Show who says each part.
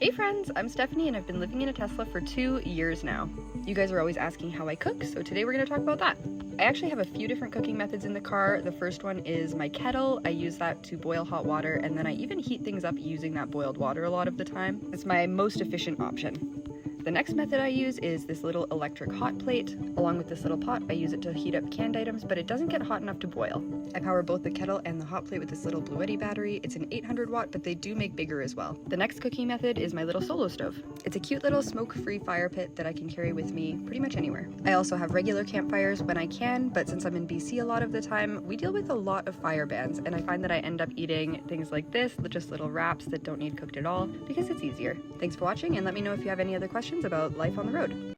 Speaker 1: Hey friends, I'm Stephanie and I've been living in a Tesla for 2 years now. You guys are always asking how I cook, so today we're going to talk about that. I actually have a few different cooking methods in the car. The first one is my kettle. I use that to boil hot water, and then I even heat things up using that boiled water a lot of the time. It's my most efficient option. The next method I use is this little electric hot plate. Along with this little pot, I use it to heat up canned items, but it doesn't get hot enough to boil. I power both the kettle and the hot plate with this little Bluetti battery. It's an 800 watt, but they do make bigger as well. The next cooking method is my little solo stove. It's a cute little smoke-free fire pit that I can carry with me pretty much anywhere. I also have regular campfires when I can, but since I'm in BC a lot of the time, we deal with a lot of fire bans, and I find that I end up eating things like this, just little wraps that don't need cooked at all, because it's easier. Thanks for watching, and let me know if you have any other questions about life on the road.